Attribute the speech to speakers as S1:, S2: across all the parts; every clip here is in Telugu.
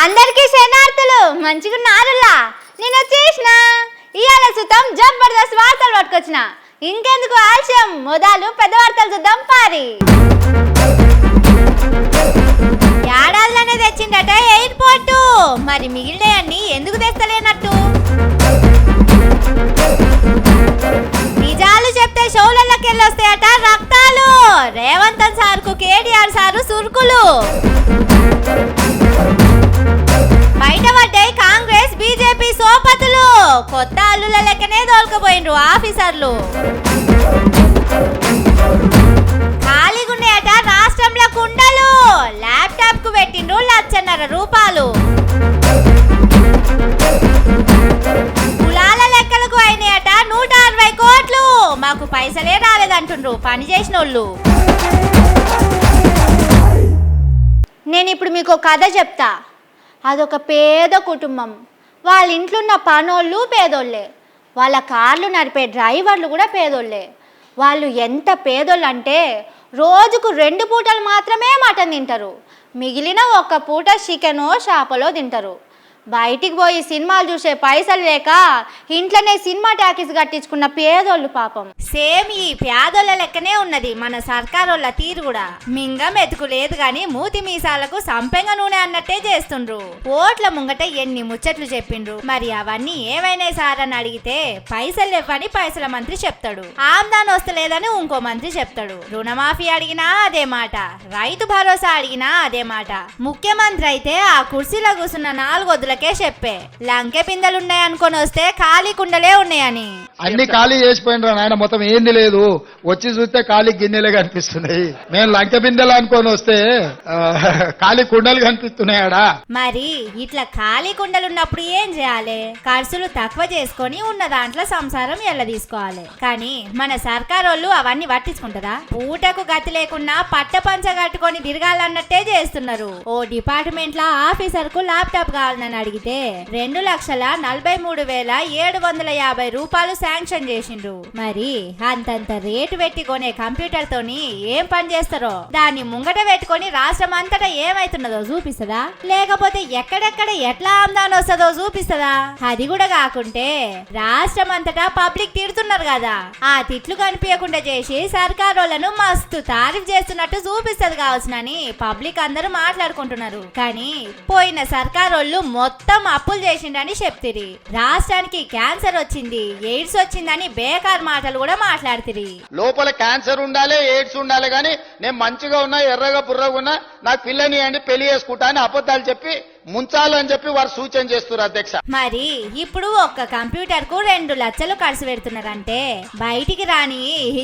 S1: అందరికీ శనార్థులు మంచిగున్నారులా. నేను వచ్చేసిన ఇవాళ సుతం జబర్దస్త్ వార్తలు పట్టుకొచ్చిన. ఇంకెందుకు ఆలస్యం, మొదలు పెద్ద వార్తలు చూద్దాం పారి. ఏడాదిలోనే తెచ్చిందట ఎయిర్పోర్టు, మరి మిగిలినవన్నీ ఎందుకు తెస్తలేనట్టు? నిజాలు చెప్తే షోలకి వెళ్ళొస్తాయట రక్తాలు. రేవంత్ సార్కు కేటీఆర్ సారు సురుకులు. బయటపడ్డాయి కాంగ్రెస్ బీజేపీ సోపతులు. కొత్త అల్లుల లెక్కనే దోల్కపోయినరు ఆఫీసర్లు. ఖాళీగున్నాయట రాష్ట్రంలో కుండలు. ల్యాప్టాప్ కు పెట్టిండ్రు 1,00,000 రూపాయలు. కులాల లెక్కలకు అయినాయట 160 కోట్లు. మాకు పైసలే రాలేదంటుండ్రు పని చేసిన వాళ్ళు. నేను ఇప్పుడు మీకు కథ చెప్తా. అదొక పేద కుటుంబం. వాళ్ళ ఇంట్లో ఉన్న పనోళ్ళు పేదోళ్ళే, వాళ్ళ కార్లు నడిపే డ్రైవర్లు కూడా పేదోళ్ళే. వాళ్ళు ఎంత పేదోళ్ళు అంటే రోజుకు 2 పూటలు మాత్రమే మటన్ తింటారు. మిగిలిన 1 పూట చికెనో చేపలో తింటారు. బయటికి పోయి సినిమాలు చూసే పైసలు లేక ఇంట్లోనే సినిమా టాకీస్ కట్టించుకున్న పేదోళ్ళు పాపం. సేమ్ ఈ పేదోళ్ళ లెక్కనే ఉన్నది మన సర్కారోళ్ళ తీరు కూడా. మింగం ఎతుకు లేదు గాని మూతి మీసాలకు సంపెంగ నూనె అన్నట్టే చేస్తుండ్రు. ఓట్ల ముంగట ఎన్ని ముచ్చట్లు చెప్పిండ్రు. మరి అవన్నీ ఏవైనా సార్ అని అడిగితే పైసలు లేవని పైసల మంత్రి చెప్తాడు. ఆమ్దాన్ వస్తలేదని ఇంకో మంత్రి చెప్తాడు. రుణమాఫీ అడిగినా అదే మాట, రైతు భరోసా అడిగినా అదే మాట. ముఖ్యమంత్రి అయితే ఆ కుర్చీలో కూర్చున్న 4 వద్దులకే చెప్పే లంకె పిందెలు ఉన్నాయనుకొని వస్తే ఖాళీ కుండలే ఉన్నాయని.
S2: అన్ని ఖాళీ చేసిపోయినరా నాయన, మొత్తం ఏంది లేదు. వచ్చి చూస్తే ఖాళీ గిన్నెలే కనిపిస్తున్నాయి. మేము లంకె బిందెలు అనుకొని వస్తే ఖాళీ కుండలు కనిపిస్తున్నాయాడా.
S1: మరి ఇట్లా ఖాళీ కుండలు ఉన్నప్పుడు ఏం చేయాలి? ఖర్చులు తక్కువ చేసుకొని ఉన్న దాంట్లో సంసారం ఎల్ల తీసుకోవాలి. కానీ మన సర్కారోళ్ళు అవన్నీ పట్టించుకుంటారా? పూటకు గతి లేకున్నా పట్ట పంచ కట్టుకొని తిరగాలన్నట్టే చేస్తున్నారు. ఓ డిపార్ట్మెంట్ లో ఆఫీసర్ కు ల్యాప్టాప్ కావాలని అడిగితే 2,43,750 రూపాయలు శాంక్షన్ చేసిండ్రు. మరి అంతంత రేటు పెట్టి కొనే కంప్యూటర్ తోని ఏం పని చేస్తారో దాన్ని ముంగట పెట్టుకొని రాష్ట్రం అంతటా ఏమైతున్నదో చూపిస్తుందా? లేకపోతే ఎక్కడెక్కడ ఎట్లా ఆమ్దాన్ వస్తుందో చూపిస్తుందా? అది కూడా కాకుంటే రాష్ట్రం అంతటా పబ్లిక్ తిడుతున్నారు కదా, ఆ తిట్లు కనిపించకుండా చేసి సర్కారోళ్లను మస్తు తారీఫ్ చేస్తున్నట్టు చూపిస్తుంది కావచ్చునని పబ్లిక్ అందరూ మాట్లాడుకుంటున్నారు. కానీ పోయిన సర్కారోళ్ళు మొత్తం అప్పులు చేసిండని చెప్తిరి. రాష్ట్రానికి క్యాన్సర్ వచ్చింది, ఎయిడ్స్ వచ్చిందని బేకార్ మాటలు కూడా మాట్లాడుతిరి.
S2: లోపల క్యాన్సర్ ఉండాలి, ఎయిడ్స్ ఉండాలి, కానీ నేను మంచిగా ఉన్నా, ఎర్రగా బుర్రగా ఉన్నా, నాకు పిల్లని అండి పెళ్లి చేసుకుంటా అని అబద్ధాలు చెప్పి ముంచాలని చెప్పి వారు సూచన చేస్తున్నారు అధ్యక్ష.
S1: మరి ఇప్పుడు ఒక్క కంప్యూటర్ కు 2 లక్షలు ఖర్చు పెడుతున్నారంటే బయటికి రాని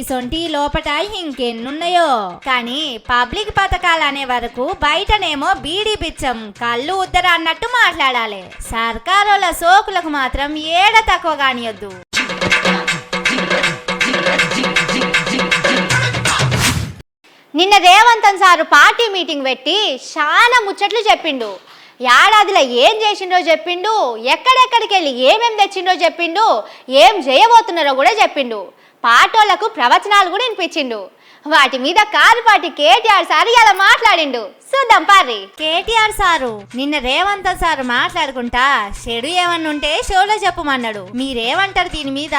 S1: సొంటి లోపట ఇంకెన్నున్నాయో. కానీ పబ్లిక్ పథకాలు అనే వరకు బయటనేమో బీడీ పిచ్చం కళ్ళు ఉద్దర అన్నట్టు మాట్లాడాలి. సర్కారోళ్ళ సోకులకు మాత్రం ఏడ తక్కువ కానియొద్దు. నిన్న రేవంత్ సారు పార్టీ మీటింగ్ పెట్టి చాలా ముచ్చట్లు చెప్పిండు. ఏడాదిలో ఏం చేసిండో చెప్పిండు, ఎక్కడెక్కడికి వెళ్ళి ఏమేం తెచ్చిండో చెప్పిండు, ఏం చేయబోతున్నారో కూడా చెప్పిండు. పాటోళ్లకు ప్రవచనాలు కూడా వినిపించిండు. వాటి మీద కారుపాటి కేటీఆర్ సారు ఇలా మాట్లాడిండు. చూద్దాం పారి. కేటీఆర్ సారు నిన్న రేవంత్ సారు మాట్లాడుకుంటా చెడు ఏమన్నుంటే షోలో చెప్పమన్నాడు. మీరేమంటారు దీని మీద?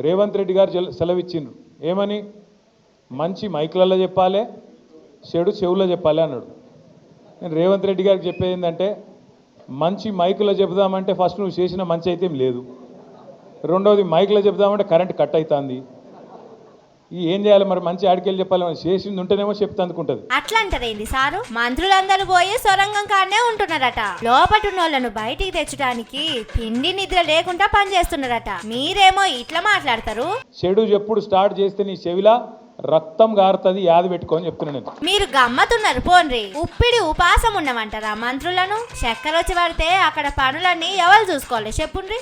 S3: రేవంత్ రెడ్డి గారు సెలవిచ్చిండ్రు ఏమని, మంచి మైకులలో చెప్పాలి, చెడు చెవులో చెప్పాలి అన్నాడు. నేను రేవంత్ రెడ్డి గారికి చెప్పేది ఏంటంటే, మంచి మైకులో చెబుదామంటే ఫస్ట్ నువ్వు చేసిన మంచి అయితే ఏం లేదు, రెండవది మైకులో చెబుదామంటే కరెంట్ కట్ అవుతుంది. ఏం చేయాలి మరి? మంచి ఆడికెళ్ళి చెప్పాలి, చేసింది ఉంటేనేమో చెప్తే అందుకుంటది.
S1: అట్లా అంటారేంది సారు? మంత్రులందరూ పోయి సొరంగం కాడనే ఉంటున్నారట. లోపటున్నోళ్లను బయటికి తెచ్చడానికి తిండి నిద్ర లేకుండా పనిచేస్తున్నారట. మీరేమో ఇట్లా మాట్లాడతారు.
S3: చెడు ఎప్పుడు స్టార్ట్ చేస్తే నీ చెవిలా రక్తం గారుతుంది, యాది పెట్టుకొని చెప్తున్నా నేను.
S1: మీరు గమ్మతున్నారు పోన్రి. ఉప్పిడి ఉపాసం ఉండమంటారా మంత్రులను? చక్కెర వచ్చి పడితే అక్కడ పనులన్నీ ఎవరు చూసుకోవాలి చెప్పుండ్రి.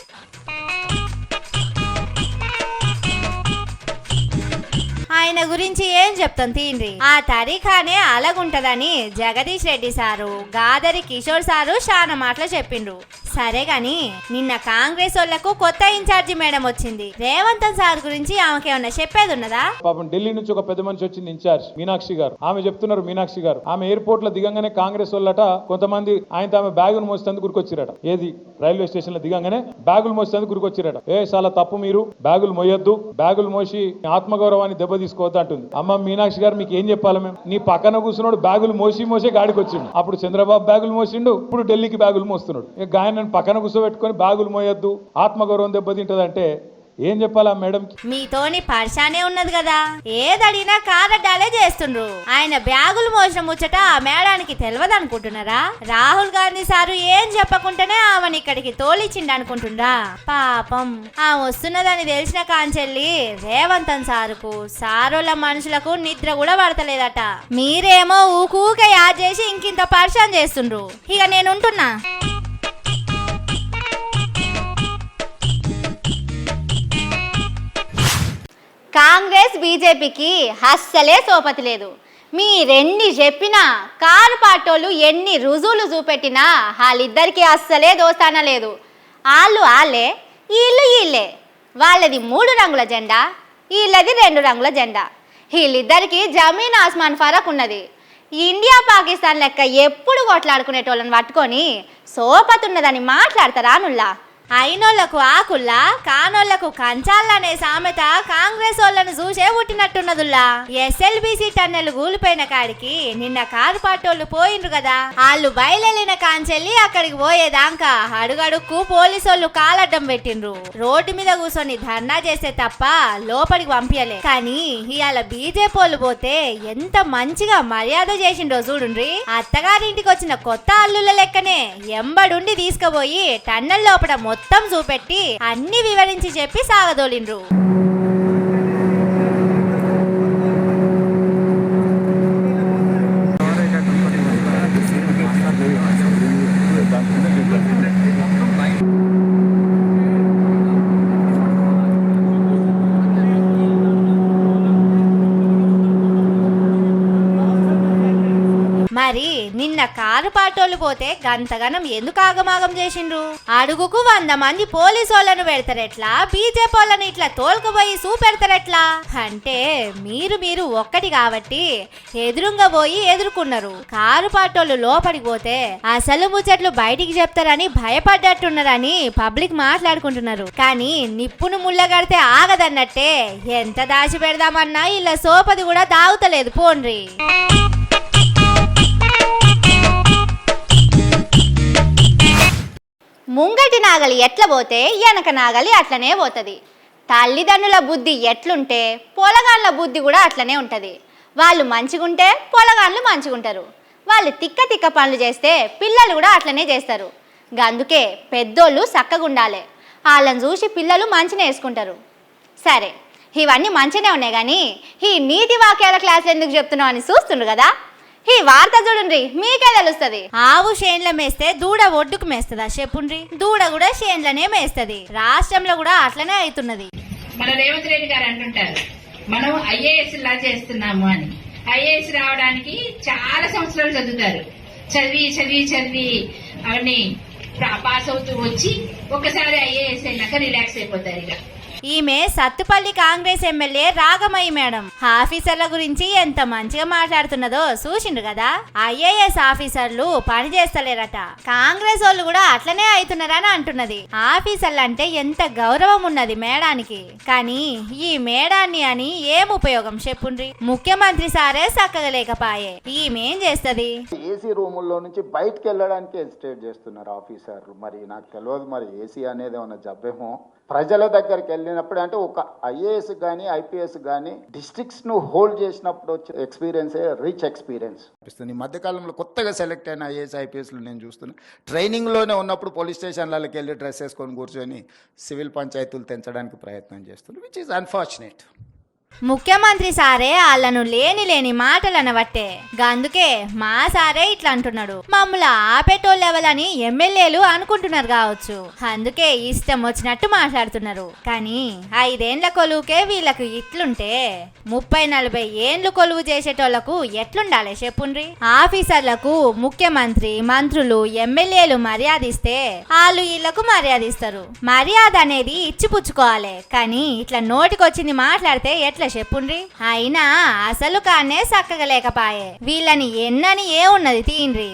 S1: ఆయన గురించి ఏం చెప్తాం తీండ్రి. ఆ తరీఖానే అలాగుంటదని జగదీష్ రెడ్డి సారు, గాదరి కిషోర్ సారు చాలా మాటలు చెప్పిండ్రు.
S4: సరే గాని నిన్న కాంగ్రెస్ వాళ్లకు కొత్త ఇన్ఛార్జి మేడం వచ్చింది. రేవంత్ సార్ గురించి ఆమెకేమన్నా చెప్పేది ఉన్నదా?
S3: పాపం ఢిల్లీ నుంచి ఒక పెద్ద మనిషి వచ్చింది ఇన్ఛార్జ్ మీనాక్షి గారు. ఆమె చెప్తున్నారు, మీనాక్షి గారు ఆమె ఎయిర్పోర్ట్ లో దిగంగానే కాంగ్రెస్ వాళ్ళట కొంతమంది ఆయనతో ఆమె బ్యాగులు మోసేందుకు గురికొచ్చిరట. ఏది రైల్వే స్టేషన్ లో దిగంగానే బ్యాగులు మోసేందుకు గురికొచ్చిరట. చాలా తప్పు, మీరు బ్యాగులు మోయొద్దు, బ్యాగులు మోసి ఆత్మగౌరవాన్ని దెబ్బ తీసుకోవద్దు అంటుంది. అమ్మ మీనాక్షి గారు మీకు ఏం చెప్పాలి మేము? నీ పక్కన కూర్చున్నాడు బ్యాగులు మోసే గాడికి వచ్చిండు. అప్పుడు చంద్రబాబు బ్యాగులు మోసిండు, ఇప్పుడు ఢిల్లీకి బ్యాగులు మోస్తున్నాడు. ఇక ఆయన పక్కన కూర్చోబెట్టుకొని బ్యాగులు మోయొద్దు, ఆత్మగౌరవం దెబ్బతింటదంటే ఏం చెప్పాలా మేడం?
S4: మీతోని పరిశానే ఉన్నది కదా, ఏదడిగినా కాదడ్డాలే చేస్తుండ్రు. ఆయన బ్యాగులు మోసిన ముచ్చట ఆ మేడానికి తెలియదు అనుకుంటున్నారా? రాహుల్ గాంధీ సారు ఏం చెప్పకుండానే ఆమెను ఇక్కడికి తోలిచ్చిండు అనుకుంటుండ్రా? పాపం ఆ వస్తున్నదని తెలిసిన కాంచెల్లి రేవంత్ సారుకు సారోళ్ళ మనుషులకు నిద్ర కూడా పడతలేదట. మీరేమో ఊకూకే యాద్ చేసి ఇంకింత పరిశాన్ చేస్తుండ్రు. ఇక నేను ఉంటున్నా.
S1: కాంగ్రెస్ బీజేపీకి అస్సలే సోపతి లేదు. మీరెన్ని చెప్పినా కారు పాటోళ్ళు ఎన్ని రుజువులు చూపెట్టినా వాళ్ళిద్దరికి అస్సలే దోస్తాన లేదు. వాళ్ళు వాళ్ళే, వీళ్ళు వీళ్ళే. వాళ్ళది 3 రంగుల జెండా, వీళ్ళది 2 రంగుల జెండా. వీళ్ళిద్దరికి జమీన్ ఆస్మాన్ ఫరక్ ఉన్నది. ఇండియా పాకిస్తాన్ లెక్క ఎప్పుడు కొట్లాడుకునేటోళ్ళని పట్టుకొని సోపతి ఉన్నదని మాట్లాడతారా నుల్లా?
S4: అయినోళ్లకు ఆకుల్లా కానోళ్లకు కంచాలనే సామెత కాంగ్రెస్ వాళ్ళను చూసే పుట్టినట్టున్నదుల్లా. ఎస్ఎల్బిసి టన్నెల్ కూలిపోయిన కాడికి నిన్న కారు పాటోళ్ళు పోయిండ్రు కదా, వాళ్ళు బయలుదేరిన కాంచెల్లి అక్కడికి పోయేదాకా అడుగడుక్కు పోలీసోళ్ళు కాలడ్డం పెట్టిండ్రు. రోడ్డు మీద కూర్చొని ధర్నా చేస్తే తప్ప లోపలికి పంపించలే. కానీ ఇవాళ బీజేపీ వాళ్ళు పోతే ఎంత మంచిగా మర్యాద చేసిండ్రో చూడుండ్రి. అత్తగారింటికి వచ్చిన కొత్త అల్లుల లెక్కనే ఎంబడుండి తీసుకుపోయి టన్నెల్ లోపల మొత్తం చూపెట్టి అన్ని వివరించి చెప్పి సాగదోలిండ్రు. మరి నిన్న కారు పాటోళ్ళు పోతే గంతగనం ఎందుకు ఆగమాగం చేసిండ్రు? అడుగుకు 100 మంది పోలీసు వాళ్ళను పెడతారెట్లా, బీజేపీ వాళ్ళని ఇట్లా తోలుకుపోయి చూపెడతారెట్లా? అంటే మీరు ఒక్కటి కాబట్టి ఎదురుంగా పోయి ఎదుర్కొన్నారు. కారు పాటోళ్ళు లోపలికి పోతే అసలు ముచ్చట్లు బయటికి చెప్తారని భయపడ్డట్టున్నారని పబ్లిక్ మాట్లాడుకుంటున్నారు. కానీ నిప్పును ముళ్ళగడితే ఆగదన్నట్టే ఎంత దాచి పెడదామన్నా ఇలా సోపది కూడా దాగుతలేదు పోన్రి.
S1: ముంగటి నాగలి ఎట్ల పోతే వెనక నాగలి అట్లనే పోతుంది. తల్లిదండ్రుల బుద్ధి ఎట్లుంటే పొలగాళ్ళ బుద్ధి కూడా అట్లనే ఉంటుంది. వాళ్ళు మంచిగుంటే పొలగాళ్ళు మంచిగుంటారు. వాళ్ళు తిక్క పనులు చేస్తే పిల్లలు కూడా అట్లనే చేస్తారు. అందుకే పెద్దోళ్ళు చక్కగుండాలి. వాళ్ళని చూసి పిల్లలు మంచిగా వేసుకుంటారు. సరే, ఇవన్నీ మంచిగానే ఉన్నాయి కానీ ఈ నీతి వాక్యాల క్లాసులు ఎందుకు చెప్తున్నావు అని చూస్తుండ్రు కదా. ఈ వార్త చూడండి, మీకే తెలుస్తుంది.
S4: ఆవు షేన్ల మేస్తే దూడ ఒడ్డుకు మేస్తుందా చెప్పుండ్రి? దూడ కూడా షేన్లనే మేస్తుంది. రాష్ట్రంలో కూడా అట్లనే అవుతున్నది.
S5: మన రేవంత్ రెడ్డి గారు అంటుంటారు మనం ఐఏఎస్ లా చేస్తున్నాము అని. ఐఏఎస్ రావడానికి చాలా సంవత్సరాలు చదువుతారు. చదివి అవన్నీ పాస్ అవుతూ వచ్చి ఒక్కసారి ఐఏఎస్ అయినాక రిలాక్స్ అయిపోతారు. ఇక
S4: ఈమె సత్తుపల్లి కాంగ్రెస్ ఎమ్మెల్యే రాగమయ్య మేడం ఆఫీసర్ల గురించి ఎంత మంచిగా మాట్లాడుతున్నదో చూసిండ్రు కదా. ఐఏఎస్ ఆఫీసర్లు పని చేస్తలేరట. కాంగ్రెస్ వాళ్ళు కూడా అట్లనే అవుతున్నారని అంటున్నది. ఆఫీసర్లు అంటే ఎంత గౌరవం ఉన్నది మేడానికి. కానీ ఈ మేడాన్ని అని ఏం ఉపయోగం చెప్పుండ్రి? ముఖ్యమంత్రి సారే చక్కగా లేకపాయే, ఈమెం చేస్తది?
S2: ఏసీ రూముల్లో నుంచి బయటకు వెళ్ళడానికి హెసిటేట్ చేస్తున్నారు ఆఫీసర్లు. మరి నాకు తెలియదు, మరి ఏసీ అనేది ఏమన్నా జబ్బేమో. ప్రజల దగ్గరికి వెళ్ళినప్పుడు అంటే ఒక ఐఏఎస్ కానీ ఐపీఎస్ కానీ డిస్ట్రిక్ట్స్ ను హోల్డ్ చేసినప్పుడు వచ్చే ఎక్స్పీరియన్స్ రిచ్ ఎక్స్పీరియన్స్ అనిపిస్తుంది. ఈ మధ్యకాలంలో కొత్తగా సెలెక్ట్ అయిన ఐఏఎస్ ఐపీఎస్లు నేను చూస్తున్నాను. ట్రైనింగ్లోనే ఉన్నప్పుడు పోలీస్ స్టేషన్లకి వెళ్ళి డ్రెస్ వేసుకొని కూర్చొని సివిల్ పంచాయతీలు తెంచడానికి ప్రయత్నం చేస్తున్నారు, విచ్ ఈజ్ అన్ఫార్చునేట్.
S4: ముఖ్యమంత్రి సారే వాళ్ళను లేని మాటలు అనబట్టే అందుకే మా సారే ఇట్లా అంటున్నాడు. మమ్మల్ని ఆపేటోళ్ళెవలని ఎమ్మెల్యేలు అనుకుంటున్నారు కావచ్చు, అందుకే ఇష్టం వచ్చినట్టు మాట్లాడుతున్నారు. కానీ 5 ఏండ్ల కొలువుకే వీళ్ళకు ఇట్లుంటే 30-40 ఏండ్లు కొలువు చేసేటోళ్లకు ఎట్లుండాలి చెప్పుండ్రి. ఆఫీసర్లకు ముఖ్యమంత్రి, మంత్రులు, ఎమ్మెల్యేలు మర్యాదిస్తే వాళ్ళు వీళ్ళకు మర్యాదిస్తారు. మర్యాద అనేది ఇచ్చిపుచ్చుకోవాలి, కానీ ఇట్లా నోటికొచ్చింది మాట్లాడితే ఎట్లా చెప్పుండ్రి. అయినా అసలు కానే చక్కగా లేకపాయే. వీళ్ళని ఎన్నని ఏ ఉన్నది తీయండ్రి.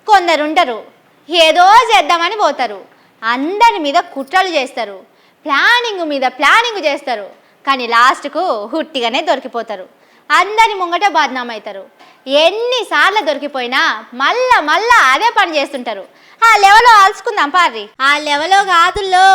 S1: కొందరుంటారు ఏదో చేద్దామని పోతారు, అందరి మీద కుట్రలు చేస్తారు, ప్లానింగ్ మీద ప్లానింగ్ చేస్తారు, కానీ లాస్ట్కు హుట్టిగానే దొరికిపోతారు. అందరి ముంగట బద్నాం అవుతారు. ఎన్నిసార్లు దొరికిపోయినా మళ్ళా అదే పని చేస్తుంటారు. ఆ లెవెల్లో ఆల్చుకుందాం పార్రి.
S4: ఆ లెవెల్లో కాదుల్లో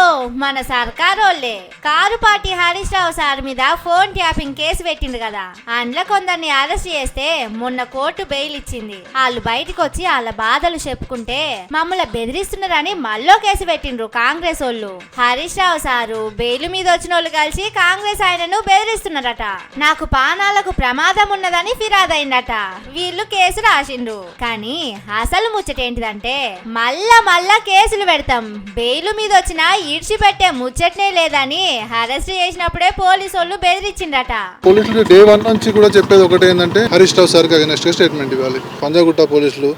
S4: మన సర్కారోళ్ళే కారుపాటి హరీష్ రావు సార్ మీద ఫోన్ ట్యాపింగ్ కేసు పెట్టిండు కదా, అందులో కొందరిని అరెస్ట్ చేస్తే మొన్న కోర్టు బెయిల్ ఇచ్చింది. వాళ్ళు బయటకు వచ్చి వాళ్ళ బాధలు చెప్పుకుంటే మమ్మల్ని బెదిరిస్తున్నారని మళ్ళీ కేసు పెట్టిండ్రు కాంగ్రెస్ వాళ్ళు. హరీష్ రావు సారు బెయిల్ మీద వచ్చిన వాళ్ళు కలిసి కాంగ్రెస్ ఆయనను బెదిరిస్తున్నారట. నాకు పానాలకు ప్రమాదం ఉన్నదని ఫిర్యాదు అయిందట. వీళ్ళు కేసు రాసిండ్రు. కానీ అసలు ముచ్చటేంటిదంటే మళ్ళా కేసులు పెడతాం, బెయిల్ మీద వచ్చినా ఈడ్చిపెట్టే ముచ్చట్నే లేదని అరెస్ట్ చేసినప్పుడే పోలీసు వాళ్ళు బెదిరించిండట.
S6: పోలీసులు డే 1 నుంచి కూడా చెప్పేది ఒకటి ఏంటంటే హరీష్ రావు సార్కి అగెన్స్ట్ గా స్టేట్మెంట్ ఇవ్వాలి. పంజాగుట్ట పోలీసులు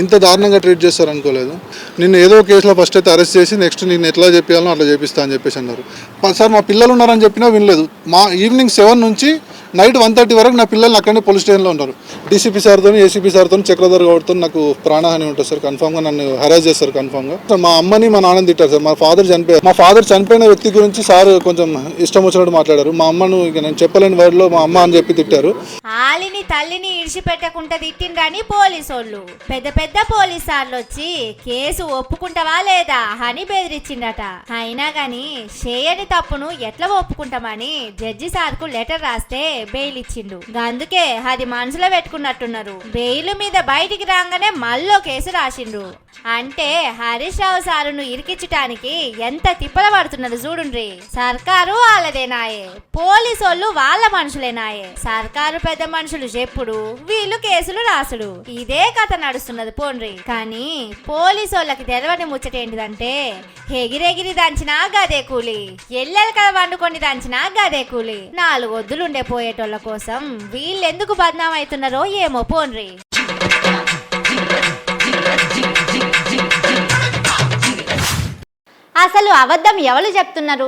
S6: ఇంత దారుణంగా ట్రీట్ చేస్తారు అనుకోలేదు. నిన్ను ఏదో కేసులో ఫస్ట్ అయితే అరెస్ట్ చేసి నెక్స్ట్ నేను ఎట్లా చెప్పాలో అట్లా చేపిస్తా అని చెప్పేసి అన్నారు. సార్ మా పిల్లలు ఉన్నారని చెప్పినా వినలేదు. మా ఈవినింగ్ 7 నుంచి నైట్ 1:30 వరకు నా పిల్లలు అక్కడనే పోలీస్ స్టేషన్లో ఉన్నారు. డీసీపీ సార్తో, ఏసీపీ సార్తో, చక్రధర్ గౌడ్తో నాకు ప్రాణహాని ఉంటుంది సార్. కన్ఫామ్గా నన్ను హరాస్ చేస్తారు కన్ఫామ్గా. మా అమ్మని మా నాన్నని తిట్టారు సార్. మా ఫాదర్ చనిపోయిన వ్యక్తి గురించి సార్ కొంచెం ఇష్టం వచ్చినట్టు మాట్లాడారు. మా అమ్మను ఇక నేను చెప్పలేని వర్డ్లో మా అమ్మ అని చెప్పి తిట్టారు.
S4: ఆలిని తల్లిని ఇడిచిపెట్టకుండా తిట్టిండ్రని పోలీసోళ్ళు పెద్ద పోలీస్ సార్లు వచ్చి కేసు ఒప్పుకుంటావా లేదా అని బెదిరించిండట. అయినా గాని చేయని తప్పును ఎట్లా ఒప్పుకుంటామని జడ్జి సార్కు లెటర్ రాస్తే బెయిల్ ఇచ్చిండు. అందుకే అది మనసులో పెట్టుకున్నట్టున్నారు. బెయిల్ మీద బయటికి రాగానే మళ్ళీ కేసు రాసిండ్రు. అంటే హరీష్ రావు సారును ఇరికించటానికి ఎంత తిప్పల పడుతున్నారు చూడుండ్రి. సర్కారు వాళ్ళదేనాయే, పోలీసు వాళ్ళు వాళ్ళ మనుషులేనాయే. సర్కారు పెద్ద మనుషులు చెప్పుడు, వీళ్ళు కేసులు రాసుడు, ఇదే కథ నడుస్తున్నది పోండ్రి. కానీ పోలీసు వాళ్ళకి తెలవని ముచ్చటేంటిదంటే ఎగిరెగిరి దంచినా గదే కూలి, ఎల్లెలు కదా వండుకొని దంచినా గదే కూలి. 4 వద్దులుండే పోయేటోళ్ళ కోసం వీళ్ళెందుకు బద్నాం అవుతున్నారో ఏమో పోండ్రి.
S1: అసలు అబద్ధం ఎవరు చెప్తున్నారు?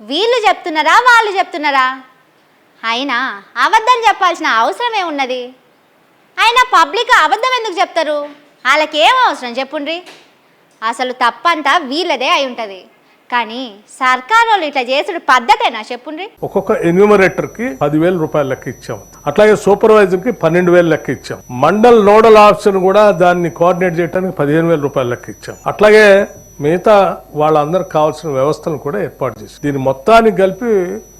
S1: వీళ్ళు చెప్తున్నారా, వాళ్ళు చెప్తున్నారా? అయినా అబద్ధం చెప్పాల్సిన అవసరం ఏమున్నది? అయినా పబ్లిక్ అబద్ధం ఎందుకు చెప్తారు? వాళ్ళకేం అవసరం చెప్పుండ్రి. అసలు తప్పంతా వీళ్ళదే అయి ఉంటుంది. కానీ సర్కారు వాళ్ళు ఇట్లా చేసుడు పద్ధతేనా చెప్పుండ్రి.
S7: ఒక్కొక్క ఎన్యూమరేటర్కి 10,000 రూపాయలు లెక్క ఇచ్చాం. అట్లాగే సూపర్వైజర్కి 12,000 లెక్క ఇచ్చాం. మండల్ నోడల్ ఆఫీసర్ కూడా దాన్ని కోఆర్డినేట్ చేయడానికి 15,000 రూపాయలు లెక్క ఇచ్చాం. అట్లాగే మిగతా వాళ్ళందరికి కావాల్సిన వ్యవస్థను కూడా ఏర్పాటు చేసి దీని మొత్తాన్ని కలిపి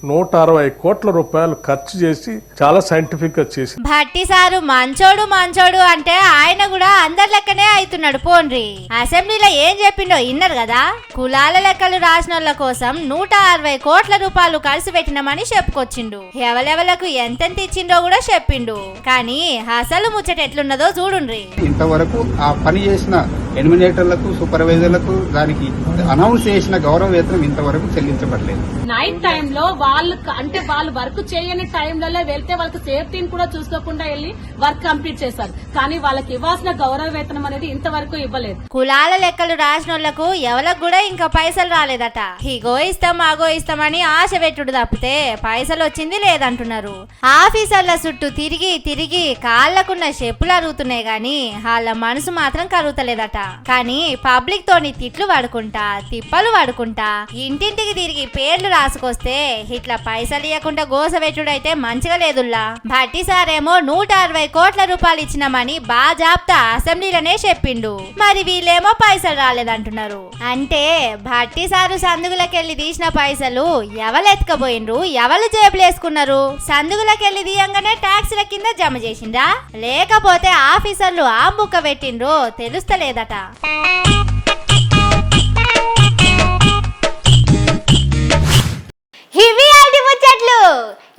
S7: 160 కోట్ల రూపాయలు ఖర్చు చేసి చాలా సైంటిఫిక్ గా చేసి.
S4: భట్టి సారు మంచోడు అంటే ఆయన కూడా అందరి లెక్కనే అవుతున్నాడు పోండ్రి. అసెంబ్లీలో ఏం చెప్పిండో ఇన్నారు కదా, కులాల లెక్కలు రాసిన వాళ్ళ కోసం 160 కోట్ల రూపాయలు ఖర్చు పెట్టినామని చెప్పుకొచ్చిండు. ఎవలెవలకు ఎంతెంత ఇచ్చిండో కూడా చెప్పిండు. కానీ అసలు ముచ్చట ఎట్లున్నదో చూడుండ్రి.
S8: ఇంతవరకు ఆ పని చేసిన ఎడ్మినేటర్లకు, సూపర్వైజర్లకు దానికి అనౌన్స్ చేసిన గౌరవ వేతనం ఇంతవరకు చెల్లించబడలేదు.
S9: నైట్ టైంలో వాళ్ళు వర్క్ చేయని టైంలలో వెళ్తే వాళ్ళకి సేఫ్టీని కూడా చూసుకోకుండా వెళ్ళి వర్క్ కంప్లీట్ చేశారు. కానీ వాళ్ళకి ఇవ్వాల్సిన గౌరవ వేతనం అనేది ఇంతవరకు ఇవ్వలేదు.
S4: కులాల లెక్కలు రాసిన వాళ్ళకు ఎవరికి కూడా ఇంకా పైసలు రాలేదట. ఇగో ఇస్తాం అగో ఇస్తామని ఆశ పెట్టుడు తప్పితే పైసలు వచ్చింది లేదంటున్నారు. ఆఫీసర్ల చుట్టూ తిరిగి కాళ్లకున్న చెప్పులు అరుగుతున్నాయి గాని వాళ్ళ మనసు మాత్రం కరుగుతలేదట. కానీ పబ్లిక్ తోని తిట్లు పడుకుంటా, తిప్పలు పడుకుంటా, ఇంటింటికి తిరిగి పేర్లు రాసుకొస్తే ఇట్లా పైసలు ఇవ్వకుండా గోసపెట్టుడైతే మంచిగా లేదుల్లా. భట్టి సారేమో 160 కోట్ల రూపాయలు ఇచ్చినామని బాజాప్తా అసెంబ్లీలోనే చెప్పిండు. మరి వీళ్ళేమో పైసలు రాలేదంటున్నారు. అంటే భట్టి సారు సందుగులకెళ్ళి తీసిన పైసలు ఎవరు ఎత్తుకపోయిండ్రు, ఎవరు జేబులేసుకున్నారు? సందుగులకెళ్ళి తీయంగానే ట్యాక్సీల కింద జమ చేసిండ్రా, లేకపోతే ఆఫీసర్లు ఆ ముక్క పెట్టిండ్రో తెలుస్తలేదట.
S1: ఇవి ఆటి ముచ్చట్లు.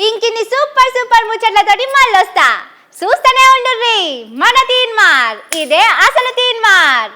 S1: ఇంకిన్ని సూపర్ సూపర్ ముచ్చట్లతోటి మళ్ళొస్తా. చూస్తూనే ఉండుర్రి మన తీన్మార్. ఇదే అసలు తీన్మార్.